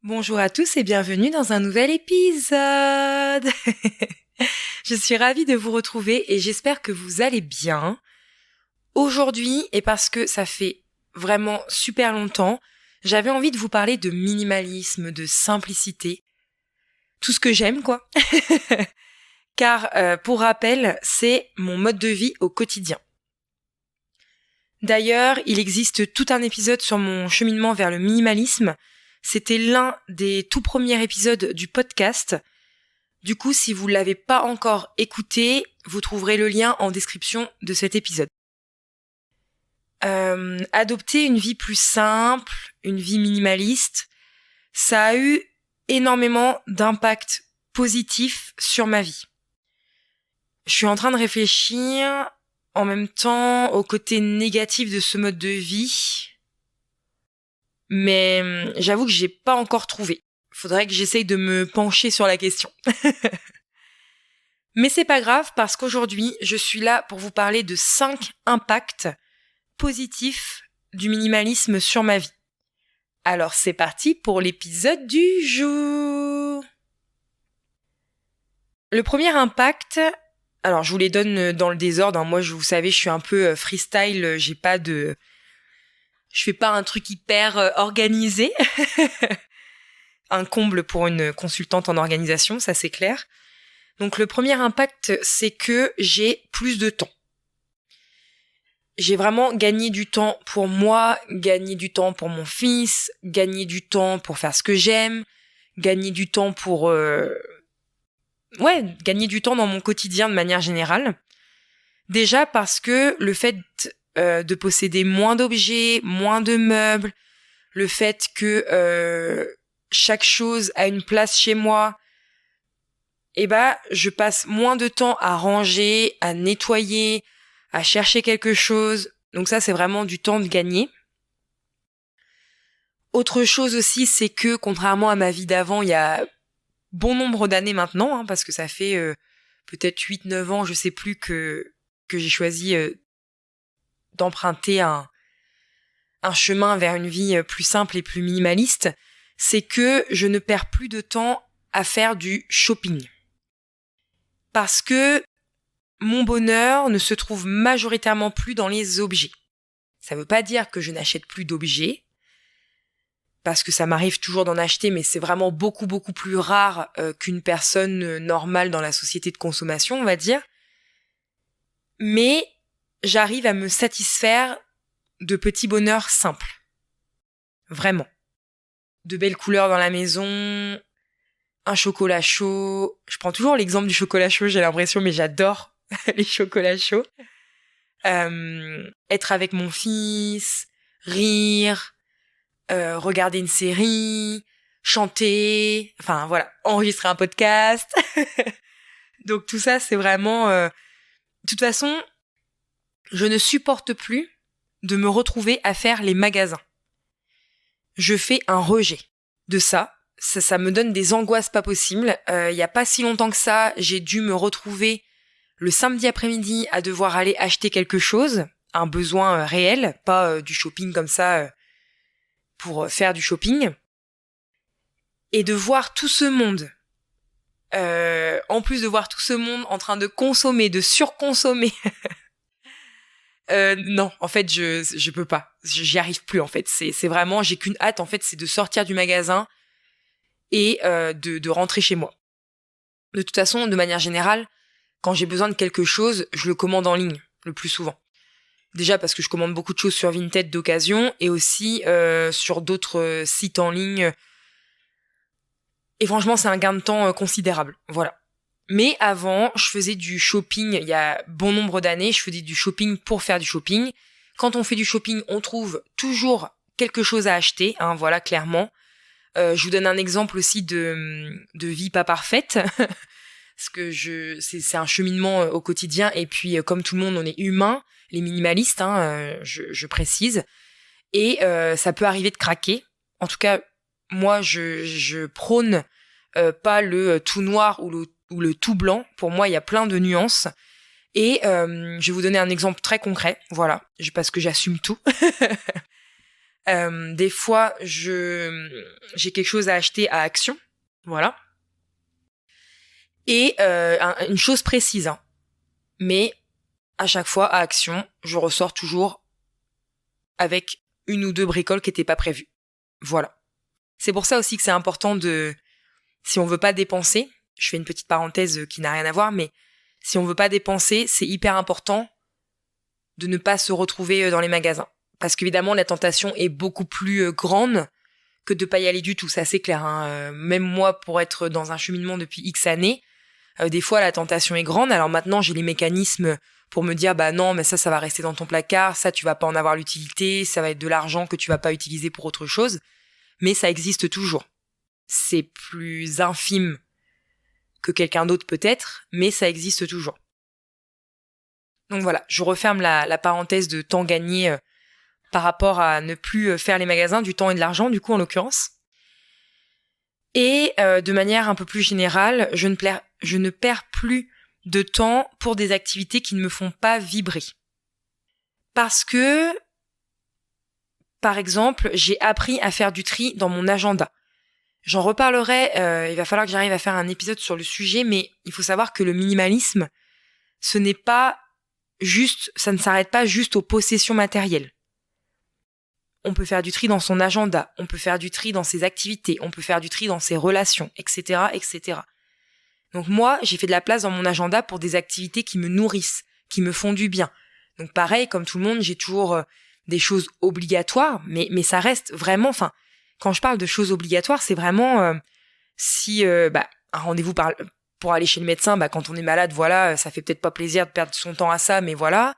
Bonjour à tous et bienvenue dans un nouvel épisode. Je suis ravie de vous retrouver et j'espère que vous allez bien. Aujourd'hui, et parce que ça fait vraiment super longtemps, j'avais envie de vous parler de minimalisme, de simplicité. Tout ce que j'aime, quoi. Car, pour rappel, c'est mon mode de vie au quotidien. D'ailleurs, il existe tout un épisode sur mon cheminement vers le minimalisme. C'était l'un des tout premiers épisodes du podcast. Du coup, si vous l'avez pas encore écouté, vous trouverez le lien en description de cet épisode. Adopter une vie plus simple, une vie minimaliste, ça a eu énormément d'impact positif sur ma vie. Je suis en train de réfléchir en même temps au côté négatif de ce mode de vie. Mais j'avoue que j'ai pas encore trouvé. Faudrait que j'essaye de me pencher sur la question. Mais c'est pas grave parce qu'aujourd'hui, je suis là pour vous parler de 5 impacts positifs du minimalisme sur ma vie. Alors c'est parti pour l'épisode du jour. Le premier impact, alors je vous les donne dans le désordre. Moi, vous savez, je suis un peu freestyle, je fais pas un truc hyper organisé. Un comble pour une consultante en organisation, ça c'est clair. Donc le premier impact, c'est que j'ai plus de temps. J'ai vraiment gagné du temps pour moi, gagné du temps pour mon fils, gagné du temps pour faire ce que j'aime, gagné du temps pour... gagner du temps dans mon quotidien de manière générale. Déjà parce que le fait de posséder moins d'objets, moins de meubles, le fait que chaque chose a une place chez moi, je passe moins de temps à ranger, à nettoyer, à chercher quelque chose. Donc ça, c'est vraiment du temps de gagner. Autre chose aussi, c'est que contrairement à ma vie d'avant, il y a bon nombre d'années maintenant, parce que ça fait peut-être 8-9 ans, je sais plus, que j'ai choisi d'emprunter un chemin vers une vie plus simple et plus minimaliste, c'est que je ne perds plus de temps à faire du shopping. Parce que mon bonheur ne se trouve majoritairement plus dans les objets. Ça veut pas dire que je n'achète plus d'objets, parce que ça m'arrive toujours d'en acheter, mais c'est vraiment beaucoup, beaucoup plus rare qu'une personne normale dans la société de consommation, on va dire. Mais j'arrive à me satisfaire de petits bonheurs simples. Vraiment. De belles couleurs dans la maison, un chocolat chaud. Je prends toujours l'exemple du chocolat chaud, j'ai l'impression, mais j'adore les chocolats chauds. Être avec mon fils, rire, regarder une série, chanter, enfin voilà, enregistrer un podcast. Donc tout ça, c'est vraiment... De toute façon, je ne supporte plus de me retrouver à faire les magasins. Je fais un rejet de ça. Ça me donne des angoisses pas possibles. Il y a pas si longtemps que ça, j'ai dû me retrouver le samedi après-midi à devoir aller acheter quelque chose, un besoin réel, pas du shopping comme ça pour faire du shopping. Et de voir tout ce monde, en plus de voir tout ce monde en train de consommer, de surconsommer... non, en fait, je peux pas. J'y arrive plus, en fait. C'est vraiment, j'ai qu'une hâte, en fait, c'est de sortir du magasin et de rentrer chez moi. De toute façon, de manière générale, quand j'ai besoin de quelque chose, je le commande en ligne, le plus souvent. Déjà parce que je commande beaucoup de choses sur Vinted d'occasion et aussi sur d'autres sites en ligne. Et franchement, c'est un gain de temps considérable. Voilà. Mais avant, je faisais du shopping, il y a bon nombre d'années, je faisais du shopping pour faire du shopping. Quand on fait du shopping, on trouve toujours quelque chose à acheter, voilà, clairement. Je vous donne un exemple aussi de vie pas parfaite, parce que c'est un cheminement au quotidien, et puis comme tout le monde, on est humain, les minimalistes, je précise, et ça peut arriver de craquer. En tout cas, moi, je prône pas le tout noir ou le tout blanc. Pour moi, il y a plein de nuances. Et je vais vous donner un exemple très concret, voilà, parce que j'assume tout. Des fois, j'ai quelque chose à acheter à Action, voilà. Et une chose précise, hein. Mais à chaque fois, à Action, je ressors toujours avec une ou deux bricoles qui n'étaient pas prévues. Voilà. C'est pour ça aussi que c'est important si on veut pas dépenser, je fais une petite parenthèse qui n'a rien à voir, mais si on veut pas dépenser, c'est hyper important de ne pas se retrouver dans les magasins. Parce qu'évidemment, la tentation est beaucoup plus grande que de pas y aller du tout, ça c'est clair, hein. Même moi, pour être dans un cheminement depuis X années, des fois la tentation est grande. Alors maintenant, j'ai les mécanismes pour me dire, bah non, mais ça va rester dans ton placard, ça tu vas pas en avoir l'utilité, ça va être de l'argent que tu vas pas utiliser pour autre chose. Mais ça existe toujours. C'est plus infime que quelqu'un d'autre peut-être, mais ça existe toujours. Donc voilà, je referme la parenthèse de temps gagné par rapport à ne plus faire les magasins, du temps et de l'argent, du coup en l'occurrence. Et de manière un peu plus générale, je ne perds plus de temps pour des activités qui ne me font pas vibrer. Parce que, par exemple, j'ai appris à faire du tri dans mon agenda. J'en reparlerai, il va falloir que j'arrive à faire un épisode sur le sujet, mais il faut savoir que le minimalisme, ça ne s'arrête pas juste aux possessions matérielles. On peut faire du tri dans son agenda, on peut faire du tri dans ses activités, on peut faire du tri dans ses relations, etc., etc. Donc moi, j'ai fait de la place dans mon agenda pour des activités qui me nourrissent, qui me font du bien. Donc pareil, comme tout le monde, j'ai toujours des choses obligatoires, mais ça reste vraiment, quand je parle de choses obligatoires, c'est vraiment si un rendez-vous pour aller chez le médecin, quand on est malade, voilà, ça fait peut-être pas plaisir de perdre son temps à ça, mais voilà.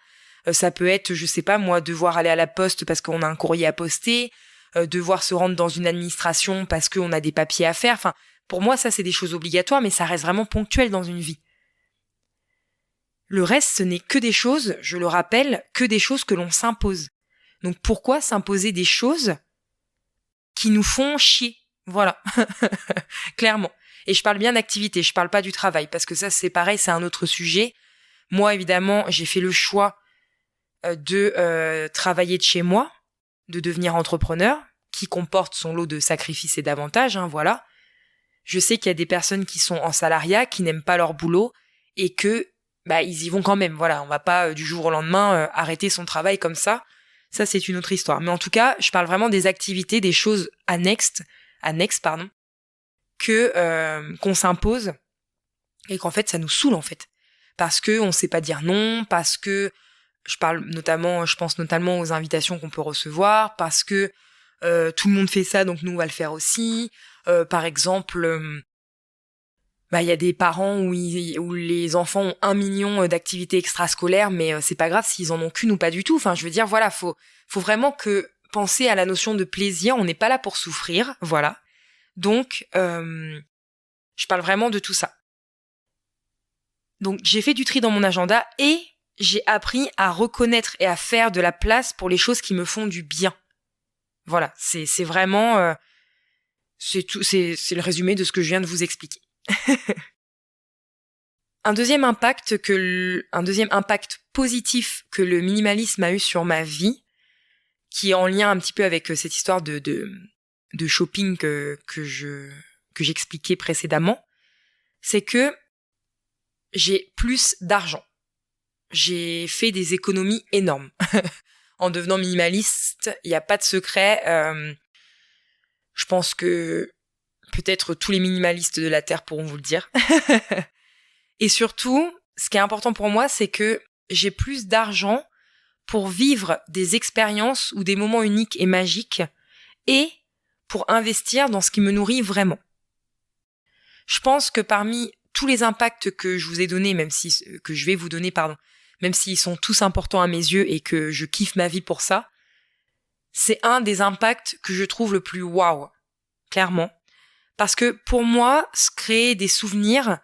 Ça peut être, je sais pas moi, devoir aller à la poste parce qu'on a un courrier à poster, devoir se rendre dans une administration parce qu'on a des papiers à faire. Enfin, pour moi, ça c'est des choses obligatoires, mais ça reste vraiment ponctuel dans une vie. Le reste, ce n'est que des choses, je le rappelle, que des choses que l'on s'impose. Donc pourquoi s'imposer des choses qui nous font chier? Voilà, clairement. Et je parle bien d'activité, je parle pas du travail, parce que ça c'est pareil, c'est un autre sujet. Moi, évidemment, j'ai fait le choix de travailler de chez moi, de devenir entrepreneur, qui comporte son lot de sacrifices et d'avantages, voilà. Je sais qu'il y a des personnes qui sont en salariat, qui n'aiment pas leur boulot, et que ils y vont quand même, voilà. On va pas du jour au lendemain arrêter son travail comme ça. Ça, c'est une autre histoire. Mais en tout cas, je parle vraiment des activités, des choses annexes, qu'on s'impose, et qu'en fait, ça nous saoule, en fait. Parce que on sait pas dire non, parce que je pense notamment aux invitations qu'on peut recevoir, parce que tout le monde fait ça, donc nous on va le faire aussi. Par exemple, il y a des parents où les enfants ont 1 million d'activités extrascolaires, mais c'est pas grave s'ils en ont qu'une ou pas du tout. Enfin, je veux dire, voilà, faut vraiment penser à la notion de plaisir. On n'est pas là pour souffrir, voilà. Donc, je parle vraiment de tout ça. Donc, j'ai fait du tri dans mon agenda et j'ai appris à reconnaître et à faire de la place pour les choses qui me font du bien. Voilà, c'est vraiment c'est tout, c'est le résumé de ce que je viens de vous expliquer. Un deuxième impact positif que le minimalisme a eu sur ma vie, qui est en lien un petit peu avec cette histoire de shopping que j'expliquais précédemment, c'est que j'ai plus d'argent. J'ai fait des économies énormes. En devenant minimaliste, il n'y a pas de secret. Je pense que peut-être tous les minimalistes de la Terre pourront vous le dire. Et surtout, ce qui est important pour moi, c'est que j'ai plus d'argent pour vivre des expériences ou des moments uniques et magiques et pour investir dans ce qui me nourrit vraiment. Je pense que parmi tous les impacts que je vous ai donnés, que je vais vous donner, même s'ils sont tous importants à mes yeux et que je kiffe ma vie pour ça, c'est un des impacts que je trouve le plus waouh, clairement. Parce que pour moi, se créer des souvenirs,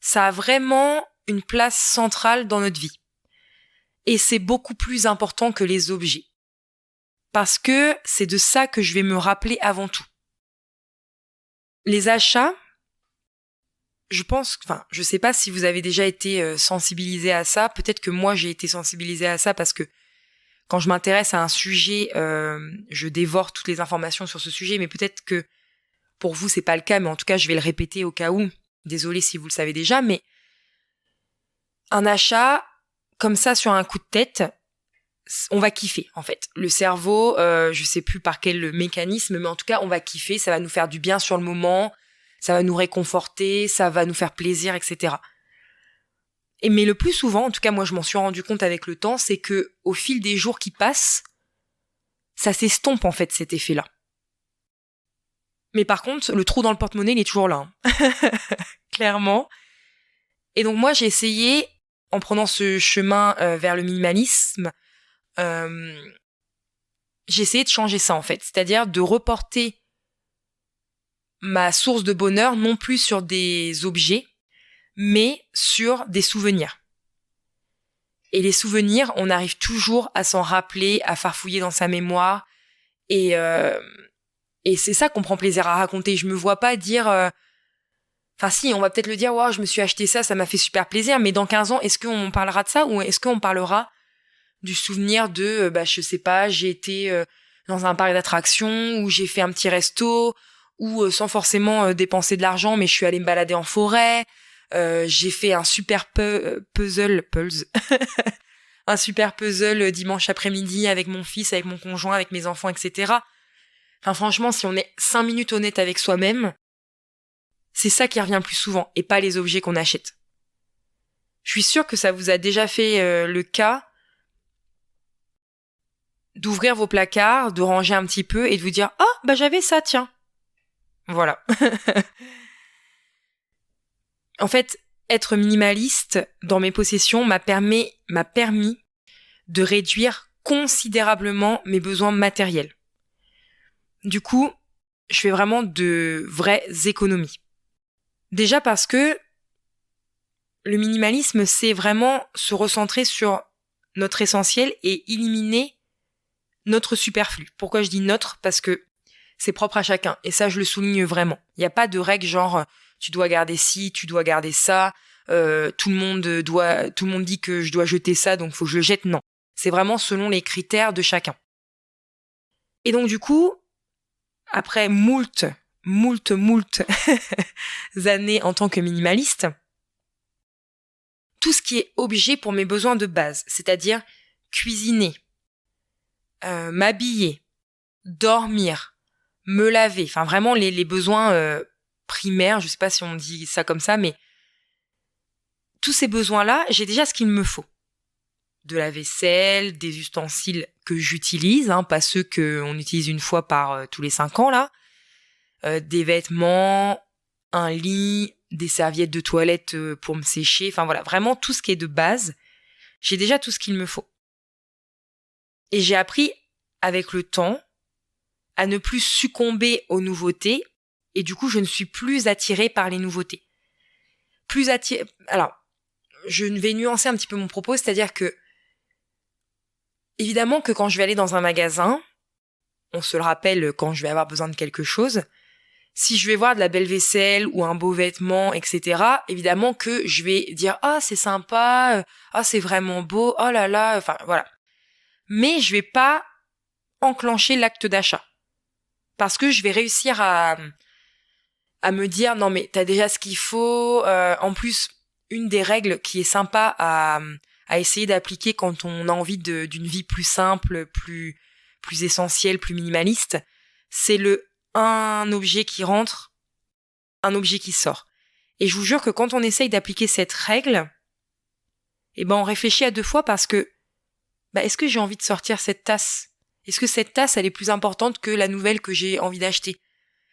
ça a vraiment une place centrale dans notre vie. Et c'est beaucoup plus important que les objets. Parce que c'est de ça que je vais me rappeler avant tout. Les achats, je sais pas si vous avez déjà été sensibilisé à ça. Peut-être que moi j'ai été sensibilisée à ça parce que quand je m'intéresse à un sujet, je dévore toutes les informations sur ce sujet, mais peut-être que pour vous c'est pas le cas, mais en tout cas je vais le répéter au cas où. Désolée si vous le savez déjà, mais un achat comme ça sur un coup de tête, on va kiffer en fait. Le cerveau, je sais plus par quel mécanisme, mais en tout cas on va kiffer, ça va nous faire du bien sur le moment, ça va nous réconforter, ça va nous faire plaisir, etc. Mais le plus souvent, en tout cas moi je m'en suis rendu compte avec le temps, c'est que au fil des jours qui passent, ça s'estompe en fait cet effet-là. Mais par contre, le trou dans le porte-monnaie, il est toujours là. Clairement. Et donc moi j'ai essayé, en prenant ce chemin vers le minimalisme, j'ai essayé de changer ça en fait. C'est-à-dire de reporter ma source de bonheur non plus sur des objets, mais sur des souvenirs. Et les souvenirs, on arrive toujours à s'en rappeler, à farfouiller dans sa mémoire. Et c'est ça qu'on prend plaisir à raconter. Je me vois pas dire... Enfin si, on va peut-être le dire, wow, je me suis acheté ça, ça m'a fait super plaisir. Mais dans 15 ans, est-ce qu'on parlera de ça ou est-ce qu'on parlera du souvenir de, je sais pas, j'ai été dans un parc d'attractions ou j'ai fait un petit resto ou sans forcément dépenser de l'argent, mais je suis allée me balader en forêt. J'ai fait un super puzzle, un super puzzle dimanche après-midi avec mon fils, avec mon conjoint, avec mes enfants, etc. Enfin, franchement, si on est 5 minutes honnête avec soi-même, c'est ça qui revient plus souvent et pas les objets qu'on achète. Je suis sûre que ça vous a déjà fait le cas d'ouvrir vos placards, de ranger un petit peu et de vous dire « Ah, j'avais ça, tiens !» Voilà. En fait, être minimaliste dans mes possessions m'a permis de réduire considérablement mes besoins matériels. Du coup, je fais vraiment de vraies économies. Déjà parce que le minimalisme, c'est vraiment se recentrer sur notre essentiel et éliminer notre superflu. Pourquoi je dis notre ? Parce que c'est propre à chacun. Et ça, je le souligne vraiment. Il n'y a pas de règle genre tu dois garder ci, tu dois garder ça. Tout le monde dit que je dois jeter ça, donc faut que je le jette. Non. C'est vraiment selon les critères de chacun. Et donc du coup, après moult années en tant que minimaliste, tout ce qui est objet pour mes besoins de base, c'est-à-dire cuisiner, m'habiller, dormir, me laver, enfin vraiment les besoins primaires, je sais pas si on dit ça comme ça, mais tous ces besoins-là, j'ai déjà ce qu'il me faut. De la vaisselle, des ustensiles que j'utilise, pas ceux qu'on utilise une fois par tous les 5 ans là, des vêtements, un lit, des serviettes de toilette pour me sécher, enfin voilà, vraiment tout ce qui est de base, j'ai déjà tout ce qu'il me faut. Et j'ai appris avec le temps à ne plus succomber aux nouveautés et du coup je ne suis plus attirée par les nouveautés. Alors, je vais nuancer un petit peu mon propos, c'est-à-dire que évidemment que quand je vais aller dans un magasin, on se le rappelle quand je vais avoir besoin de quelque chose, si je vais voir de la belle vaisselle ou un beau vêtement, etc., évidemment que je vais dire « Ah, c'est sympa, c'est vraiment beau, oh là là », enfin voilà. Mais je vais pas enclencher l'acte d'achat. Parce que je vais réussir à me dire « Non mais t'as déjà ce qu'il faut ». En plus, une des règles qui est sympa à essayer d'appliquer quand on a envie d'une vie plus simple, plus essentielle, plus minimaliste, c'est un objet qui rentre, un objet qui sort. Et je vous jure que quand on essaye d'appliquer cette règle, on réfléchit à 2 fois parce que, est-ce que j'ai envie de sortir cette tasse ? Est-ce que cette tasse, elle est plus importante que la nouvelle que j'ai envie d'acheter ?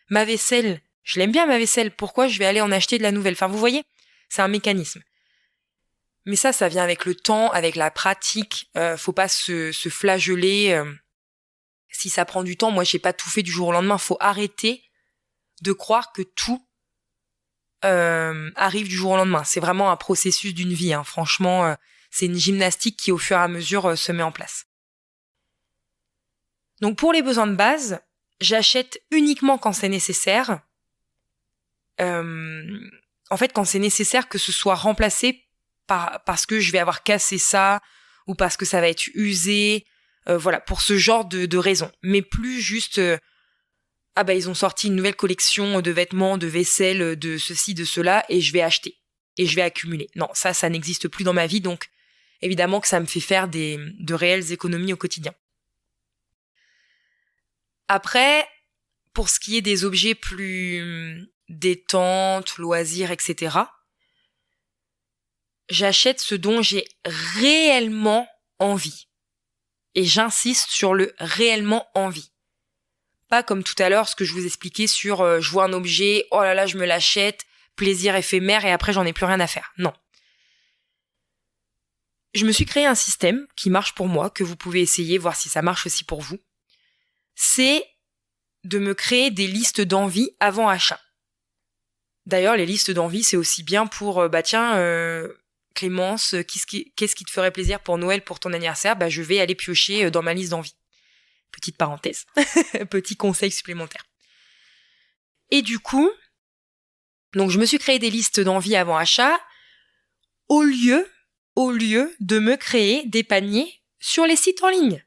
Ma vaisselle, je l'aime bien ma vaisselle, pourquoi je vais aller en acheter de la nouvelle ? Enfin, vous voyez, c'est un mécanisme. Mais ça vient avec le temps, avec la pratique, faut pas se flageller. Si ça prend du temps, moi j'ai pas tout fait du jour au lendemain, faut arrêter de croire que tout arrive du jour au lendemain. C'est vraiment un processus d'une vie, franchement, c'est une gymnastique qui au fur et à mesure se met en place. Donc pour les besoins de base, j'achète uniquement quand c'est nécessaire. En fait, quand c'est nécessaire que ce soit remplacé parce que je vais avoir cassé ça, ou parce que ça va être usé, Voilà, pour ce genre de raisons. Mais plus juste, ils ont sorti une nouvelle collection de vêtements, de vaisselle, de ceci, de cela, et je vais acheter. Et je vais accumuler. Non, ça n'existe plus dans ma vie, donc évidemment que ça me fait faire de réelles économies au quotidien. Après, pour ce qui est des objets plus détente, loisirs, etc., j'achète ce dont j'ai réellement envie. Et j'insiste sur le réellement envie. Pas comme tout à l'heure ce que je vous expliquais sur je vois un objet, oh là là, je me l'achète, plaisir éphémère et après j'en ai plus rien à faire. Non. Je me suis créé un système qui marche pour moi, que vous pouvez essayer, voir si ça marche aussi pour vous. C'est de me créer des listes d'envie avant achat. D'ailleurs, les listes d'envie, c'est aussi bien pour, Clémence, qu'est-ce qui te ferait plaisir pour Noël, pour ton anniversaire ? Je vais aller piocher dans ma liste d'envie. Petite parenthèse. Petit conseil supplémentaire. Et du coup, donc je me suis créé des listes d'envie avant achat au lieu de me créer des paniers sur les sites en ligne.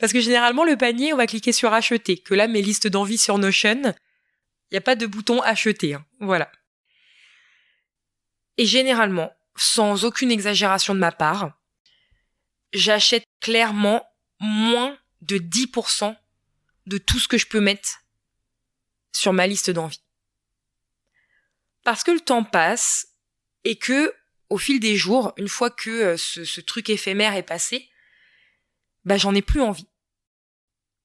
Parce que généralement, le panier, on va cliquer sur acheter. Que là, mes listes d'envie sur Notion, il n'y a pas de bouton acheter. Voilà. Et généralement, sans aucune exagération de ma part, j'achète clairement moins de 10% de tout ce que je peux mettre sur ma liste d'envie. Parce que le temps passe et que, au fil des jours, une fois que ce truc éphémère est passé, j'en ai plus envie.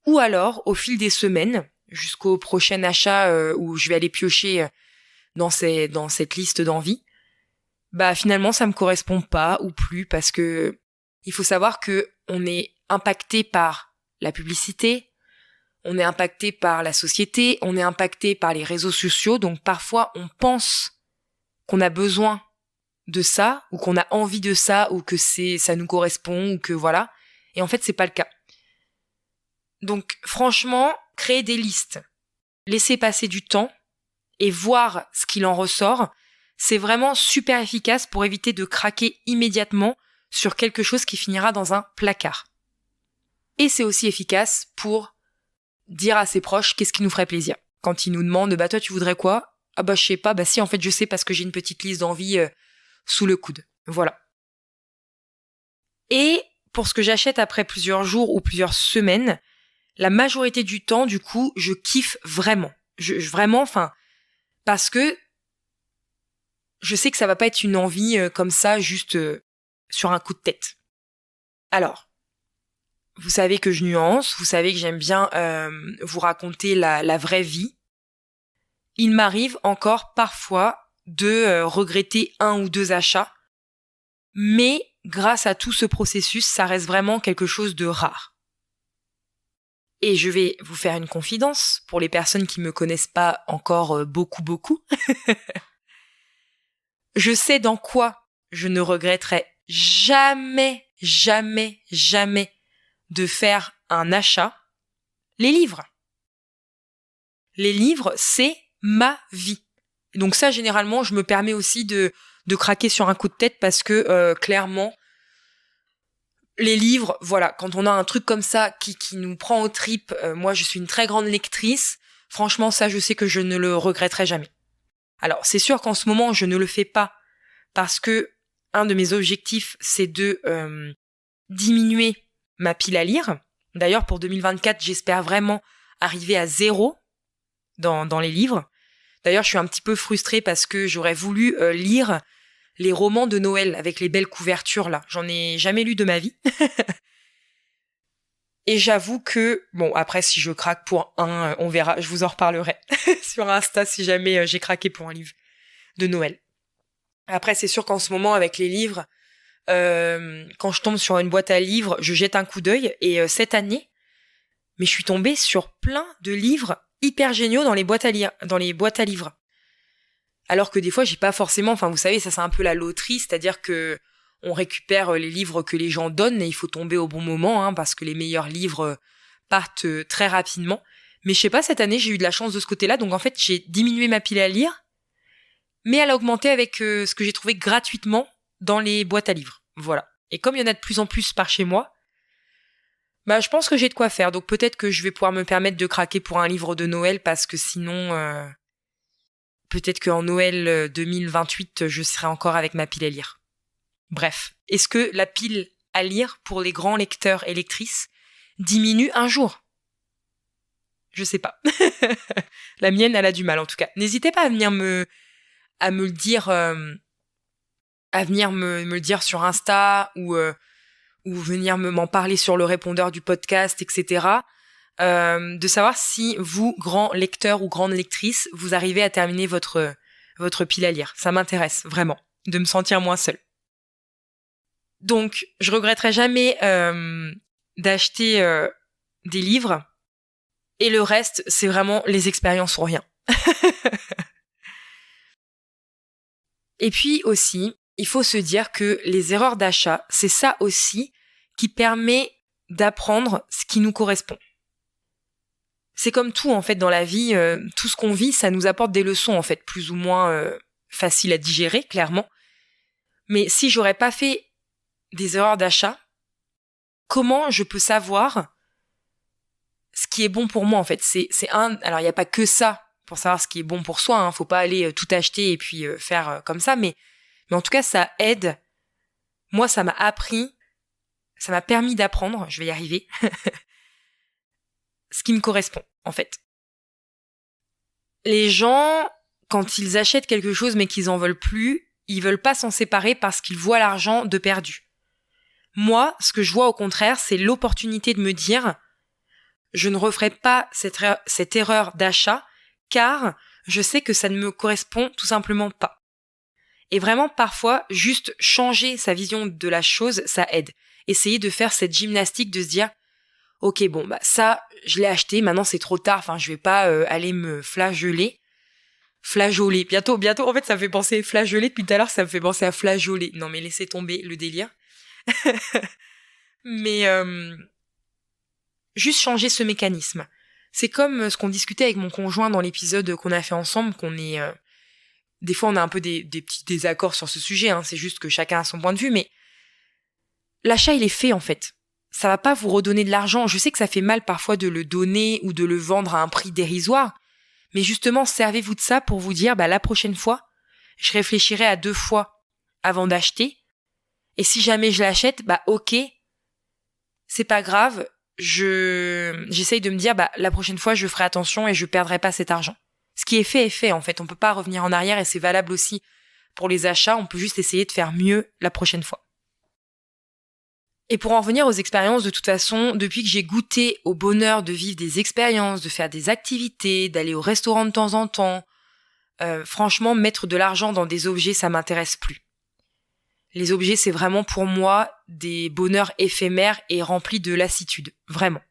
Ou alors, au fil des semaines, jusqu'au prochain achat où je vais aller piocher dans cette liste d'envie, finalement ça me correspond pas ou plus parce que il faut savoir que on est impacté par la publicité, on est impacté par la société, on est impacté par les réseaux sociaux, donc parfois on pense qu'on a besoin de ça ou qu'on a envie de ça ou que ça nous correspond ou que voilà, et en fait c'est pas le cas. Donc franchement, créer des listes, laisser passer du temps et voir ce qu'il en ressort, c'est vraiment super efficace pour éviter de craquer immédiatement sur quelque chose qui finira dans un placard. Et c'est aussi efficace pour dire à ses proches qu'est-ce qui nous ferait plaisir. Quand ils nous demandent, toi tu voudrais quoi ? Je sais pas, si en fait je sais parce que j'ai une petite liste d'envie sous le coude. Voilà. Et pour ce que j'achète après plusieurs jours ou plusieurs semaines, la majorité du temps, du coup, je kiffe vraiment. Vraiment, parce que je sais que ça va pas être une envie comme ça, juste sur un coup de tête. Alors, vous savez que je nuance, vous savez que j'aime bien vous raconter la vraie vie. Il m'arrive encore parfois de regretter 1 ou 2 achats, mais grâce à tout ce processus, ça reste vraiment quelque chose de rare. Et je vais vous faire une confidence pour les personnes qui me connaissent pas encore beaucoup. Je sais dans quoi je ne regretterai jamais de faire un achat. Les livres. Les livres, c'est ma vie. Donc ça, généralement, je me permets aussi de craquer sur un coup de tête parce que clairement, les livres, voilà, quand on a un truc comme ça qui nous prend aux tripes, moi je suis une très grande lectrice, franchement ça je sais que je ne le regretterai jamais. Alors c'est sûr qu'en ce moment je ne le fais pas parce que un de mes objectifs c'est de diminuer ma pile à lire. D'ailleurs pour 2024 j'espère vraiment arriver à 0 dans les livres. D'ailleurs je suis un petit peu frustrée parce que j'aurais voulu lire les romans de Noël avec les belles couvertures là. J'en ai jamais lu de ma vie. Et j'avoue que, bon, après si je craque pour un, on verra, je vous en reparlerai sur Insta si jamais j'ai craqué pour un livre de Noël. Après c'est sûr qu'en ce moment avec les livres, quand je tombe sur une boîte à livres, je jette un coup d'œil et cette année, mais je suis tombée sur plein de livres hyper géniaux dans les boîtes à livres. Alors que des fois, j'ai pas forcément, vous savez, ça c'est un peu la loterie, c'est-à-dire que on récupère les livres que les gens donnent et il faut tomber au bon moment, parce que les meilleurs livres partent très rapidement. Mais je sais pas, cette année, j'ai eu de la chance de ce côté-là, donc en fait, j'ai diminué ma pile à lire, mais elle a augmenté avec ce que j'ai trouvé gratuitement dans les boîtes à livres. Voilà. Et comme il y en a de plus en plus par chez moi, Bah, je pense que j'ai de quoi faire. Donc peut-être que je vais pouvoir me permettre de craquer pour un livre de Noël parce que sinon, peut-être qu'en Noël 2028, je serai encore avec ma pile à lire. Bref, est-ce que la pile à lire pour les grands lecteurs et lectrices diminue un jour ? Je sais pas. La mienne, elle a du mal en tout cas. N'hésitez pas à venir me le dire, à venir me le dire sur Insta ou venir m'en parler sur le répondeur du podcast, etc. De savoir si vous, grands lecteurs ou grandes lectrices, vous arrivez à terminer votre pile à lire. Ça m'intéresse vraiment de me sentir moins seule. Donc, je regretterai jamais d'acheter des livres. Et le reste, c'est vraiment les expériences ou rien. Et puis aussi, il faut se dire que les erreurs d'achat, c'est ça aussi qui permet d'apprendre ce qui nous correspond. C'est comme tout en fait dans la vie, tout ce qu'on vit, ça nous apporte des leçons en fait, plus ou moins faciles à digérer, clairement. Mais si j'aurais pas fait des erreurs d'achat, comment je peux savoir ce qui est bon pour moi en fait ? Alors il y a pas que ça pour savoir ce qui est bon pour soi, hein. Faut pas aller tout acheter et puis faire comme ça, mais en tout cas ça aide. Moi ça m'a permis d'apprendre, je vais y arriver, ce qui me correspond en fait. Les gens, quand ils achètent quelque chose mais qu'ils en veulent plus, ils veulent pas s'en séparer parce qu'ils voient l'argent de perdu. Moi, ce que je vois au contraire, c'est l'opportunité de me dire je ne referai pas cette erreur d'achat car je sais que ça ne me correspond tout simplement pas. Et vraiment, parfois, juste changer sa vision de la chose, ça aide. Essayer de faire cette gymnastique de se dire ok, bon, bah ça, je l'ai acheté, maintenant c'est trop tard, enfin, je vais pas aller me flageoler. Bientôt, en fait, ça me fait penser flageoler, depuis tout à l'heure, ça me fait penser à flageoler. Non, mais laissez tomber le délire. Mais juste changer ce mécanisme. C'est comme ce qu'on discutait avec mon conjoint dans l'épisode qu'on a fait ensemble, qu'on est... des fois, on a un peu des petits désaccords sur ce sujet, hein, c'est juste que chacun a son point de vue, mais l'achat, il est fait, en fait. Ça va pas vous redonner de l'argent. Je sais que ça fait mal parfois de le donner ou de le vendre à un prix dérisoire, mais justement, servez-vous de ça pour vous dire, bah, la prochaine fois, je réfléchirai à 2 fois avant d'acheter, et si jamais je l'achète, bah, ok, c'est pas grave, j'essaye de me dire, bah, la prochaine fois, je ferai attention et je perdrai pas cet argent. Ce qui est fait, en fait. On peut pas revenir en arrière et c'est valable aussi pour les achats. On peut juste essayer de faire mieux la prochaine fois. Et pour en revenir aux expériences, de toute façon, depuis que j'ai goûté au bonheur de vivre des expériences, de faire des activités, d'aller au restaurant de temps en temps, franchement, mettre de l'argent dans des objets, ça m'intéresse plus. Les objets, c'est vraiment pour moi des bonheurs éphémères et remplis de lassitude. Vraiment.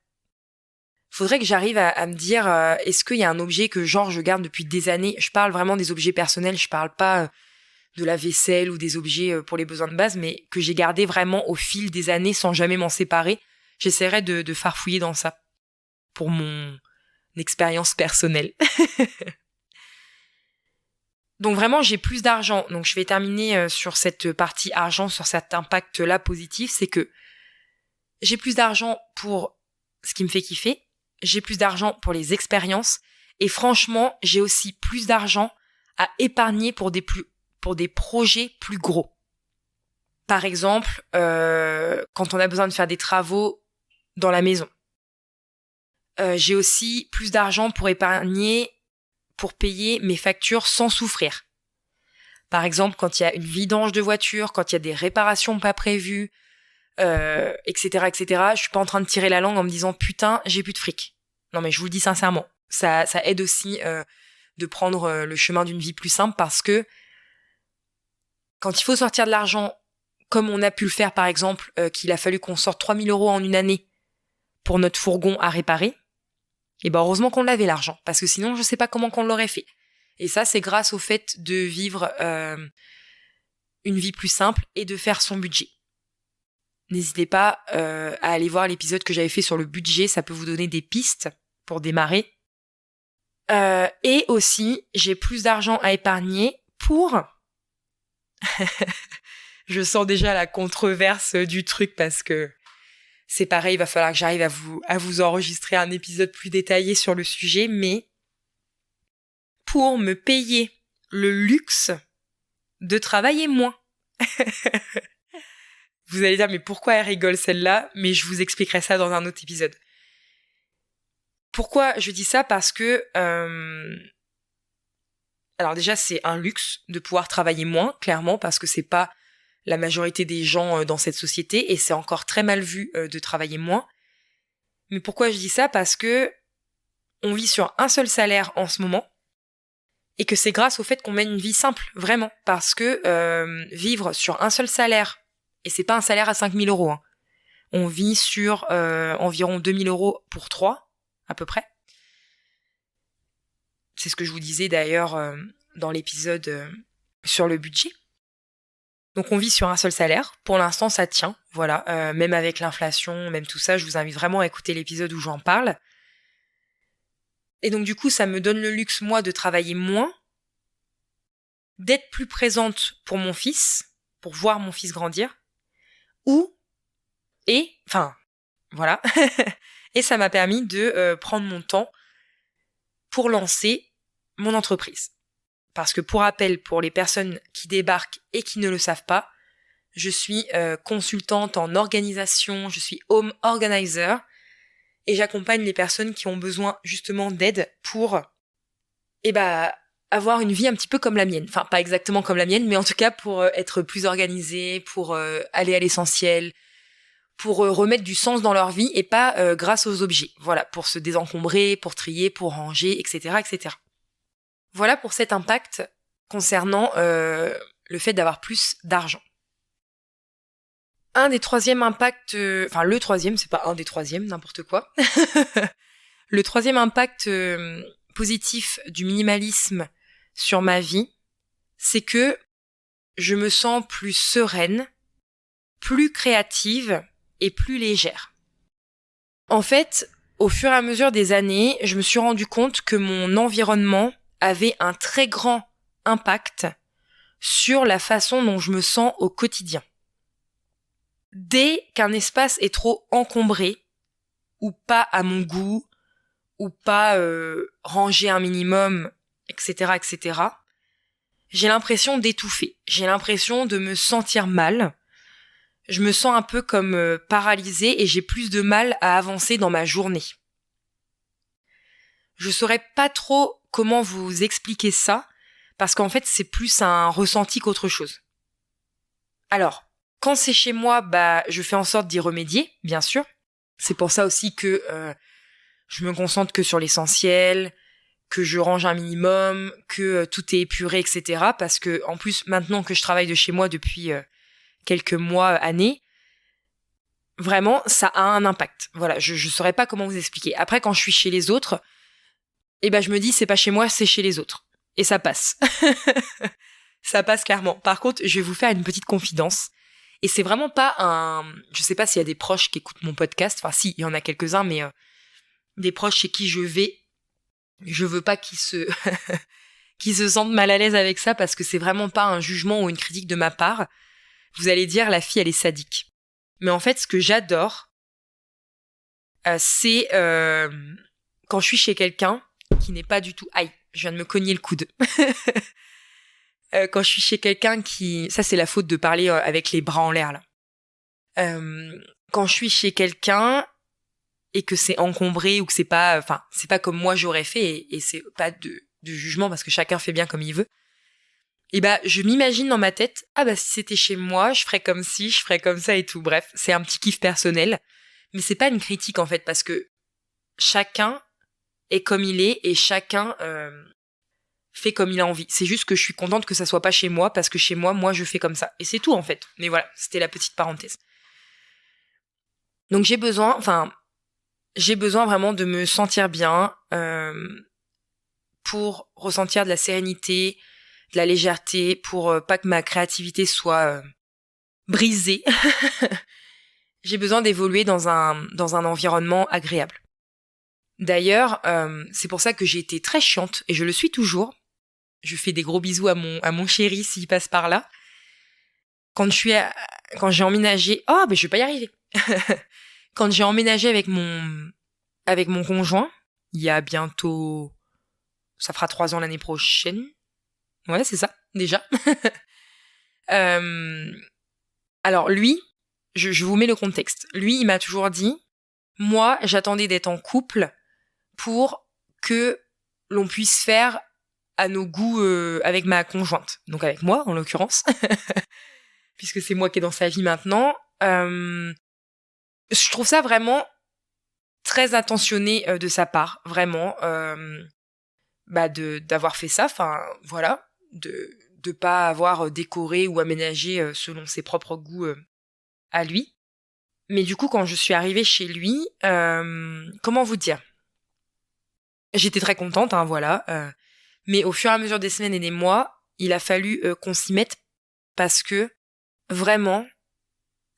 Faudrait que j'arrive à me dire, est-ce qu'il y a un objet que genre je garde depuis des années ? Je parle vraiment des objets personnels, je parle pas de la vaisselle ou des objets pour les besoins de base, mais que j'ai gardé vraiment au fil des années sans jamais m'en séparer. J'essaierai de farfouiller dans ça pour mon expérience personnelle. Donc vraiment, j'ai plus d'argent. Donc je vais terminer sur cette partie argent, sur cet impact-là positif, c'est que j'ai plus d'argent pour ce qui me fait kiffer, j'ai plus d'argent pour les expériences, et franchement, j'ai aussi plus d'argent à épargner pour des projets plus gros. Par exemple, quand on a besoin de faire des travaux dans la maison. J'ai aussi plus d'argent pour épargner, pour payer mes factures sans souffrir. Par exemple, quand il y a une vidange de voiture, quand il y a des réparations pas prévues, etc., etc. Je suis pas en train de tirer la langue en me disant putain, j'ai plus de fric. Non mais je vous le dis sincèrement, ça aide aussi de prendre le chemin d'une vie plus simple parce que quand il faut sortir de l'argent, comme on a pu le faire par exemple, qu'il a fallu qu'on sorte 3 000 € en une année pour notre fourgon à réparer, et ben heureusement qu'on l'avait l'argent, parce que sinon je sais pas comment qu'on l'aurait fait. Et ça c'est grâce au fait de vivre une vie plus simple et de faire son budget. N'hésitez pas à aller voir l'épisode que j'avais fait sur le budget, ça peut vous donner des pistes pour démarrer. Et aussi, j'ai plus d'argent à épargner pour... Je sens déjà la controverse du truc parce que C'est pareil, il va falloir que j'arrive à vous enregistrer un épisode plus détaillé sur le sujet, mais pour me payer le luxe de travailler moins. Vous allez dire, mais pourquoi elle rigole celle-là? Mais je vous expliquerai ça dans un autre épisode. Pourquoi je dis ça? Parce que... Alors déjà, c'est un luxe de pouvoir travailler moins, clairement, parce que c'est pas la majorité des gens dans cette société, et c'est encore très mal vu de travailler moins. Mais pourquoi je dis ça? Parce que on vit sur un seul salaire en ce moment, et que c'est grâce au fait qu'on mène une vie simple, vraiment. Parce que vivre sur un seul salaire, et c'est pas un salaire à 5 000 euros, hein. On vit sur environ 2 000 euros pour 3, à peu près. C'est ce que je vous disais d'ailleurs dans l'épisode sur le budget. Donc on vit sur un seul salaire. Pour l'instant, ça tient. Voilà, même avec l'inflation, même tout ça, je vous invite vraiment à écouter l'épisode où j'en parle. Et donc du coup, ça me donne le luxe, moi, de travailler moins, d'être plus présente pour mon fils, pour voir mon fils grandir, voilà. Et ça m'a permis de prendre mon temps pour lancer mon entreprise. Parce que pour rappel, pour les personnes qui débarquent et qui ne le savent pas, je suis consultante en organisation, je suis home organizer et j'accompagne les personnes qui ont besoin justement d'aide pour avoir une vie un petit peu comme la mienne. Enfin, pas exactement comme la mienne, mais en tout cas pour être plus organisée, pour aller à l'essentiel, pour remettre du sens dans leur vie et pas grâce aux objets. Voilà, pour se désencombrer, pour trier, pour ranger, etc., etc. Voilà pour cet impact concernant le fait d'avoir plus d'argent. Un des troisièmes impacts, le troisième, c'est pas un des troisièmes, n'importe quoi. Le troisième impact positif du minimalisme sur ma vie, c'est que je me sens plus sereine, plus créative et plus légère. En fait, au fur et à mesure des années, je me suis rendu compte que mon environnement avait un très grand impact sur la façon dont je me sens au quotidien. Dès qu'un espace est trop encombré, ou pas à mon goût, ou pas rangé un minimum, etc., etc., j'ai l'impression d'étouffer. J'ai l'impression de me sentir mal. Je me sens un peu comme paralysée et j'ai plus de mal à avancer dans ma journée. Je saurais pas trop comment vous expliquer ça, parce qu'en fait, c'est plus un ressenti qu'autre chose. Alors, quand c'est chez moi, je fais en sorte d'y remédier, bien sûr. C'est pour ça aussi que je me concentre que sur l'essentiel, que je range un minimum, que tout est épuré, etc. Parce que, en plus, maintenant que je travaille de chez moi depuis quelques mois, années, vraiment, ça a un impact. Voilà, je saurais pas comment vous expliquer. Après, quand je suis chez les autres, je me dis, c'est pas chez moi, c'est chez les autres. Et ça passe. Ça passe clairement. Par contre, je vais vous faire une petite confidence. Et c'est vraiment pas je sais pas s'il y a des proches qui écoutent mon podcast. Enfin, si, il y en a quelques-uns, mais des proches chez qui je veux pas qu'ils se sentent mal à l'aise avec ça parce que c'est vraiment pas un jugement ou une critique de ma part. Vous allez dire, la fille, elle est sadique. Mais en fait, ce que j'adore, c'est quand je suis chez quelqu'un qui n'est pas du tout... Aïe, je viens de me cogner le coude. Quand je suis chez quelqu'un qui... Ça, c'est la faute de parler avec les bras en l'air, là. Quand je suis chez quelqu'un et que c'est encombré ou que c'est pas comme moi j'aurais fait et c'est pas de jugement parce que chacun fait bien comme il veut. Je m'imagine dans ma tête, si c'était chez moi, je ferais comme ci, je ferais comme ça et tout. Bref, c'est un petit kiff personnel. Mais c'est pas une critique, en fait, parce que chacun est comme il est et chacun fait comme il a envie. C'est juste que je suis contente que ça soit pas chez moi parce que chez moi, je fais comme ça. Et c'est tout, en fait. Mais voilà, c'était la petite parenthèse. Donc j'ai besoin vraiment de me sentir bien pour ressentir de la sérénité, de la légèreté, pour pas que ma créativité soit brisée. J'ai besoin d'évoluer dans un environnement agréable. D'ailleurs, c'est pour ça que j'ai été très chiante, et je le suis toujours. Je fais des gros bisous à mon chéri s'il passe par là. Quand j'ai emménagé... je vais pas y arriver. quand j'ai emménagé avec mon conjoint, il y a bientôt, ça fera 3 ans l'année prochaine. Ouais, c'est ça, déjà. Alors lui, je vous mets le contexte. Lui, il m'a toujours dit, moi, j'attendais d'être en couple pour que l'on puisse faire à nos goûts avec ma conjointe. Donc avec moi, en l'occurrence, puisque c'est moi qui est dans sa vie maintenant. Je trouve ça vraiment très attentionné de sa part, vraiment, d'avoir fait ça. Enfin, voilà, de pas avoir décoré ou aménagé selon ses propres goûts à lui. Mais du coup, quand je suis arrivée chez lui, comment vous dire ? J'étais très contente, hein, voilà. Mais au fur et à mesure des semaines et des mois, il a fallu qu'on s'y mette parce que vraiment,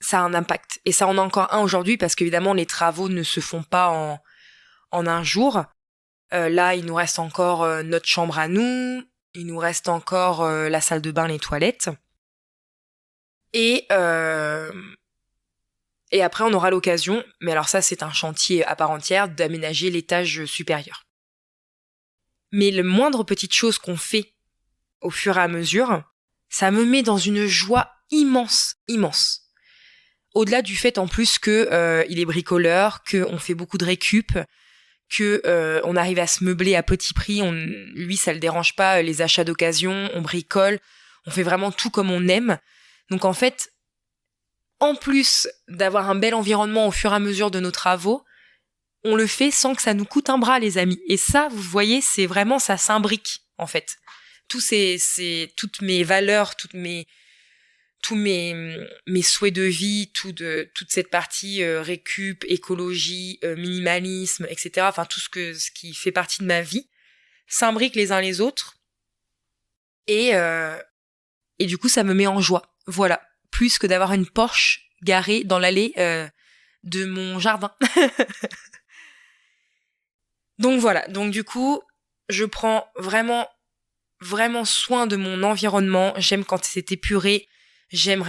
ça a un impact. Et ça en a encore un aujourd'hui parce qu'évidemment, les travaux ne se font pas en un jour. Là, il nous reste encore notre chambre à nous, il nous reste encore la salle de bain, les toilettes. Et après, on aura l'occasion, mais alors ça, c'est un chantier à part entière, d'aménager l'étage supérieur. Mais le moindre petite chose qu'on fait au fur et à mesure, ça me met dans une joie immense, immense. Au-delà du fait en plus que il est bricoleur, qu'on fait beaucoup de récup, que on arrive à se meubler à petit prix, lui ça le dérange pas, les achats d'occasion, on bricole, on fait vraiment tout comme on aime. Donc en fait, en plus d'avoir un bel environnement au fur et à mesure de nos travaux, on le fait sans que ça nous coûte un bras, les amis. Et ça, vous voyez, c'est vraiment, ça s'imbrique, en fait. Toutes mes valeurs, tous mes souhaits de vie, toute cette partie récup, écologie, minimalisme, etc. Enfin, tout ce qui fait partie de ma vie s'imbrique les uns les autres. Et du coup, ça me met en joie. Voilà. Plus que d'avoir une Porsche garée dans l'allée de mon jardin. Donc voilà, donc du coup, je prends vraiment, vraiment soin de mon environnement. J'aime quand c'est épuré, j'aime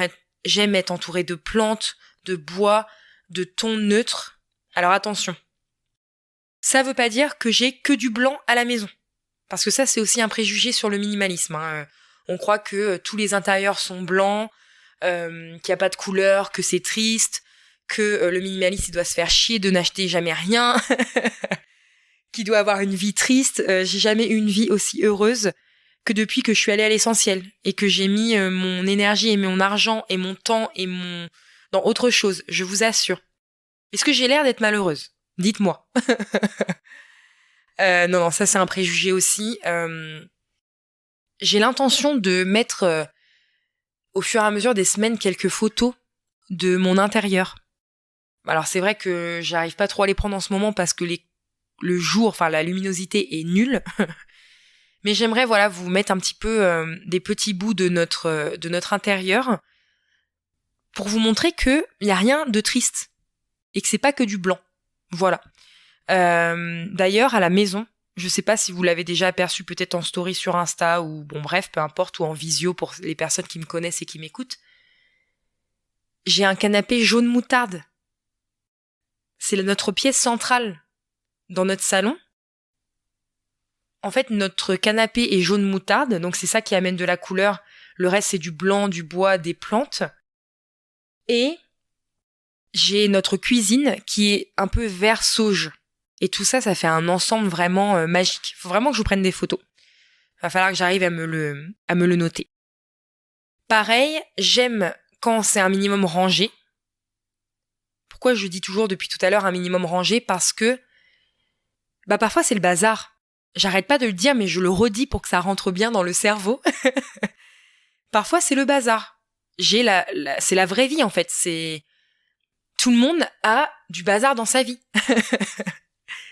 être entourée de plantes, de bois, de tons neutres. Alors attention, ça veut pas dire que j'ai que du blanc à la maison. Parce que ça, c'est aussi un préjugé sur le minimalisme. Hein. On croit que tous les intérieurs sont blancs, qu'il n'y a pas de couleur, que c'est triste, que le minimaliste, il doit se faire chier de n'acheter jamais rien. Qui doit avoir une vie triste. J'ai jamais eu une vie aussi heureuse que depuis que je suis allée à l'essentiel et que j'ai mis mon énergie et mon argent et mon temps et dans autre chose, je vous assure. Est-ce que j'ai l'air d'être malheureuse ? Dites-moi. Non, ça c'est un préjugé aussi. J'ai l'intention de mettre au fur et à mesure des semaines quelques photos de mon intérieur. Alors c'est vrai que j'arrive pas trop à les prendre en ce moment parce que le jour, enfin la luminosité est nulle. Mais j'aimerais vous mettre un petit peu des petits bouts de notre intérieur pour vous montrer que il y a rien de triste et que c'est pas que du blanc. Voilà. D'ailleurs à la maison, je sais pas si vous l'avez déjà aperçu peut-être en story sur Insta ou bon bref, peu importe, ou en visio pour les personnes qui me connaissent et qui m'écoutent. J'ai un canapé jaune moutarde. C'est notre pièce centrale dans notre salon. En fait, notre canapé est jaune moutarde, donc c'est ça qui amène de la couleur. Le reste, c'est du blanc, du bois, des plantes. Et j'ai notre cuisine qui est un peu vert sauge. Et tout ça, ça fait un ensemble vraiment magique. Faut vraiment que je vous prenne des photos. Va falloir que j'arrive à me le noter. Pareil, j'aime quand c'est un minimum rangé. Pourquoi je dis toujours depuis tout à l'heure un minimum rangé ? Parce que parfois c'est le bazar. J'arrête pas de le dire, mais je le redis pour que ça rentre bien dans le cerveau. Parfois c'est le bazar. C'est la vraie vie en fait. C'est tout le monde a du bazar dans sa vie.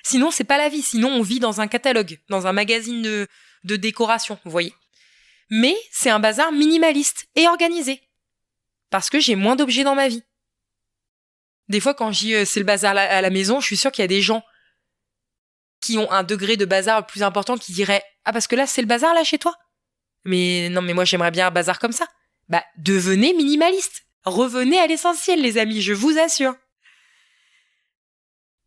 Sinon c'est pas la vie. Sinon on vit dans un catalogue, dans un magazine de décoration, vous voyez. Mais c'est un bazar minimaliste et organisé. Parce que j'ai moins d'objets dans ma vie. Des fois, quand je dis c'est le bazar à la maison, je suis sûre qu'il y a des gens qui ont un degré de bazar plus important qui diraient « Ah, parce que là, c'est le bazar, là, chez toi ?» Mais non, mais moi, j'aimerais bien un bazar comme ça. Devenez minimaliste. Revenez à l'essentiel, les amis, je vous assure.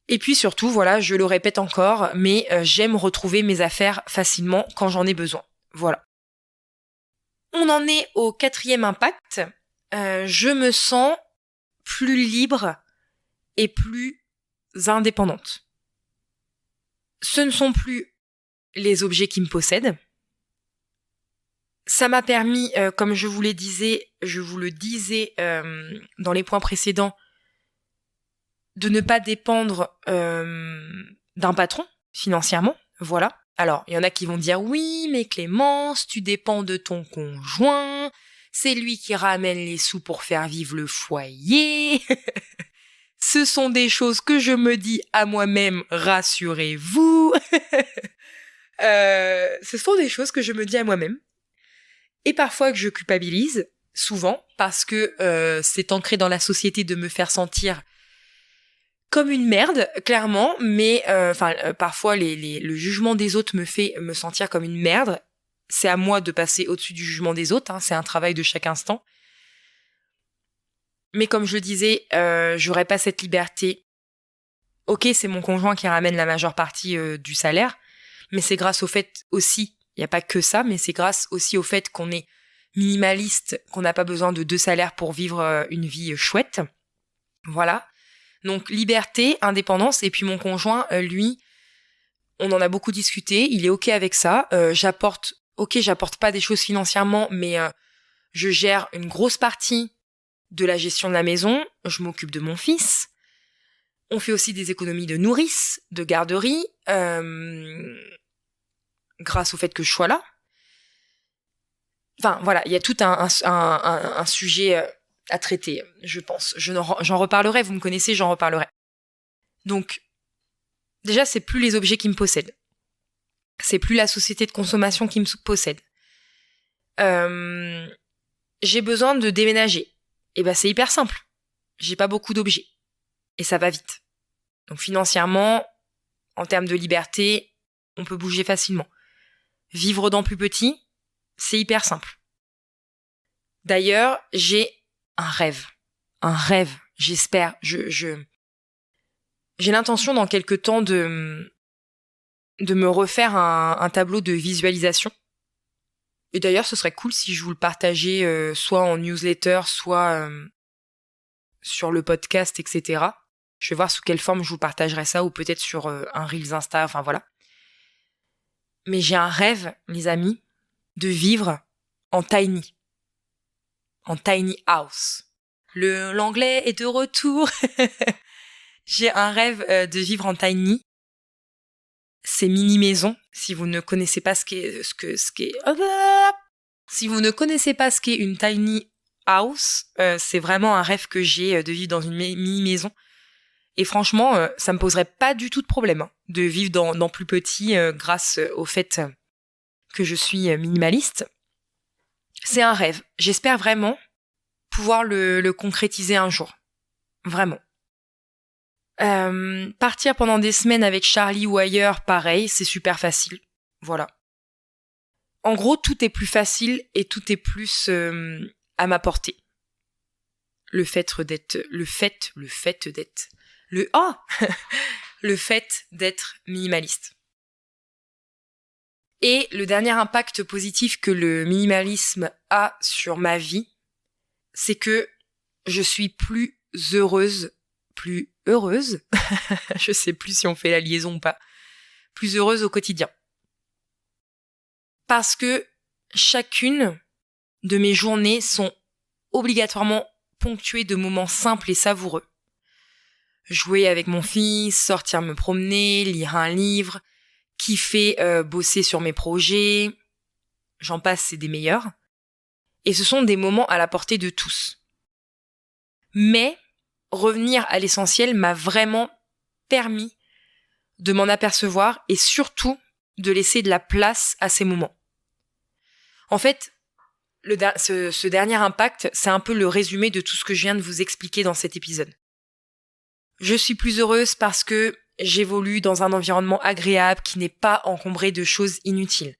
Et puis surtout, voilà, je le répète encore, mais j'aime retrouver mes affaires facilement quand j'en ai besoin. Voilà. On en est au 4e impact. Je me sens plus libre et plus indépendante. Ce ne sont plus les objets qui me possèdent. Ça m'a permis, comme je vous le disais dans les points précédents, de ne pas dépendre d'un patron financièrement. Voilà. Alors, il y en a qui vont dire « Oui, mais Clémence, tu dépends de ton conjoint, c'est lui qui ramène les sous pour faire vivre le foyer. » Ce sont des choses que je me dis à moi-même, rassurez-vous. Ce sont des choses que je me dis à moi-même. Et parfois que je culpabilise, souvent, parce que c'est ancré dans la société de me faire sentir comme une merde, clairement, mais parfois le jugement des autres me fait me sentir comme une merde. C'est à moi de passer au-dessus du jugement des autres, hein, c'est un travail de chaque instant. Mais comme je le disais, j'aurais pas cette liberté. Ok, c'est mon conjoint qui ramène la majeure partie du salaire, mais c'est grâce au fait aussi, il n'y a pas que ça, mais c'est grâce aussi au fait qu'on est minimaliste, qu'on n'a pas besoin de 2 salaires pour vivre une vie chouette. Voilà. Donc liberté, indépendance, et puis mon conjoint, lui, on en a beaucoup discuté, il est ok avec ça. J'apporte pas des choses financièrement, mais je gère une grosse partie de la gestion de la maison, je m'occupe de mon fils. On fait aussi des économies de nourrice, de garderie, grâce au fait que je sois là. Enfin voilà, il y a tout un sujet à traiter, je pense. J'en reparlerai, vous me connaissez, j'en reparlerai. Donc, déjà, c'est plus les objets qui me possèdent. C'est plus la société de consommation qui me possède. J'ai besoin de déménager. Et ben c'est hyper simple. J'ai pas beaucoup d'objets. Et ça va vite. Donc financièrement, en termes de liberté, on peut bouger facilement. Vivre dans plus petit, c'est hyper simple. D'ailleurs, j'ai un rêve, j'espère. J'ai l'intention dans quelque temps de me refaire un tableau de visualisation. Et d'ailleurs, ce serait cool si je vous le partageais soit en newsletter, soit sur le podcast, etc. Je vais voir sous quelle forme je vous partagerai ça, ou peut-être sur un Reels Insta, enfin voilà. Mais j'ai un rêve, les amis, de vivre en tiny house. L'anglais est de retour. J'ai un rêve de vivre en tiny. C'est mini maison. Si vous ne connaissez pas si vous ne connaissez pas ce qu'est une tiny house, c'est vraiment un rêve que j'ai de vivre dans une mini maison. Et franchement, ça me poserait pas du tout de problème de vivre dans plus petit grâce au fait que je suis minimaliste. C'est un rêve. J'espère vraiment pouvoir le concrétiser un jour. Vraiment. Partir pendant des semaines avec Charlie ou ailleurs, pareil, c'est super facile. Voilà. En gros, tout est plus facile et tout est plus à ma portée. Le fait d'être minimaliste. Et le dernier impact positif que le minimalisme a sur ma vie, c'est que je suis plus heureuse, je sais plus si on fait la liaison ou pas, plus heureuse au quotidien. Parce que chacune de mes journées sont obligatoirement ponctuées de moments simples et savoureux. Jouer avec mon fils, sortir me promener, lire un livre, kiffer bosser sur mes projets, j'en passe, c'est des meilleurs. Et ce sont des moments à la portée de tous. Mais revenir à l'essentiel m'a vraiment permis de m'en apercevoir et surtout de laisser de la place à ces moments. En fait, ce dernier impact, c'est un peu le résumé de tout ce que je viens de vous expliquer dans cet épisode. Je suis plus heureuse parce que j'évolue dans un environnement agréable qui n'est pas encombré de choses inutiles.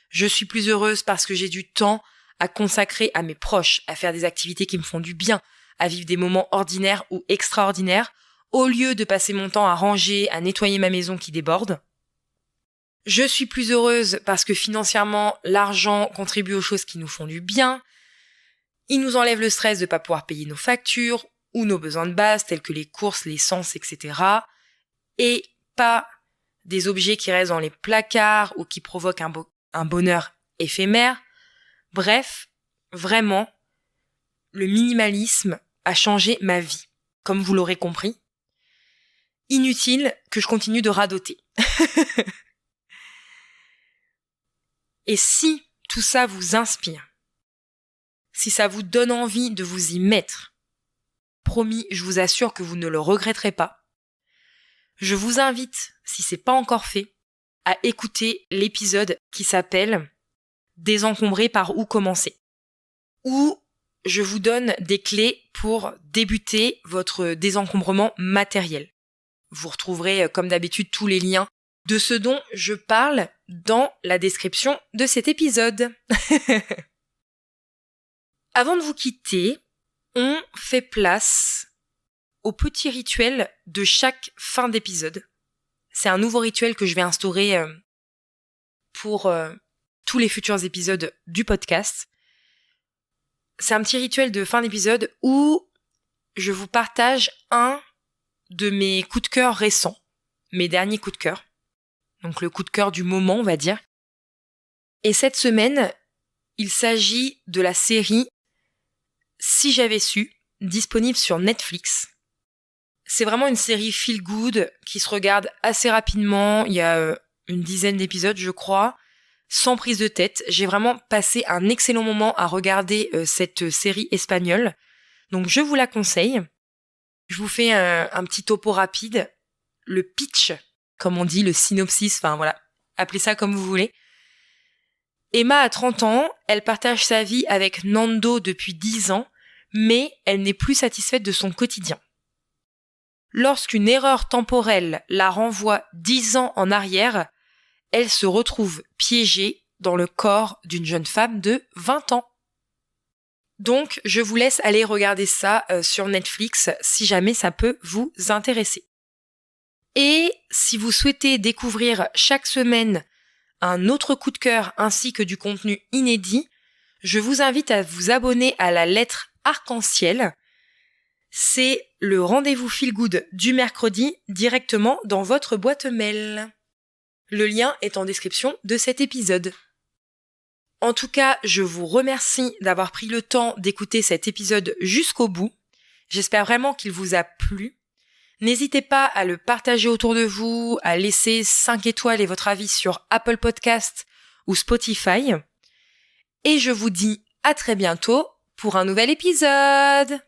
Je suis plus heureuse parce que j'ai du temps à consacrer à mes proches, à faire des activités qui me font du bien, à vivre des moments ordinaires ou extraordinaires au lieu de passer mon temps à ranger, à nettoyer ma maison qui déborde. Je suis plus heureuse parce que financièrement, l'argent contribue aux choses qui nous font du bien. Il nous enlève le stress de ne pas pouvoir payer nos factures ou nos besoins de base tels que les courses, l'essence, etc. Et pas des objets qui restent dans les placards ou qui provoquent un bonheur éphémère. Bref, vraiment, le minimalisme a changé ma vie, comme vous l'aurez compris. Inutile que je continue de radoter. Et si tout ça vous inspire, si ça vous donne envie de vous y mettre, promis, je vous assure que vous ne le regretterez pas. Je vous invite, si c'est pas encore fait, à écouter l'épisode qui s'appelle « Désencombrer par où commencer » où je vous donne des clés pour débuter votre désencombrement matériel. Vous retrouverez, comme d'habitude, tous les liens de ce dont je parle dans la description de cet épisode. Avant de vous quitter, on fait place au petit rituel de chaque fin d'épisode. C'est un nouveau rituel que je vais instaurer pour tous les futurs épisodes du podcast. C'est un petit rituel de fin d'épisode où je vous partage un de mes coups de cœur récents, mes derniers coups de cœur. Donc le coup de cœur du moment, on va dire. Et cette semaine, il s'agit de la série Si j'avais su, disponible sur Netflix. C'est vraiment une série feel good qui se regarde assez rapidement. Il y a une dizaine d'épisodes, je crois, sans prise de tête. J'ai vraiment passé un excellent moment à regarder cette série espagnole. Donc je vous la conseille. Je vous fais un petit topo rapide. Le pitch, comme on dit, le synopsis, enfin voilà, appelez ça comme vous voulez. Emma a 30 ans, elle partage sa vie avec Nando depuis 10 ans, mais elle n'est plus satisfaite de son quotidien. Lorsqu'une erreur temporelle la renvoie 10 ans en arrière, elle se retrouve piégée dans le corps d'une jeune femme de 20 ans. Donc, je vous laisse aller regarder ça sur Netflix si jamais ça peut vous intéresser. Et si vous souhaitez découvrir chaque semaine un autre coup de cœur ainsi que du contenu inédit, je vous invite à vous abonner à la lettre arc-en-ciel. C'est le rendez-vous feel good du mercredi directement dans votre boîte mail. Le lien est en description de cet épisode. En tout cas, je vous remercie d'avoir pris le temps d'écouter cet épisode jusqu'au bout. J'espère vraiment qu'il vous a plu. N'hésitez pas à le partager autour de vous, à laisser 5 étoiles et votre avis sur Apple Podcast ou Spotify. Et je vous dis à très bientôt pour un nouvel épisode.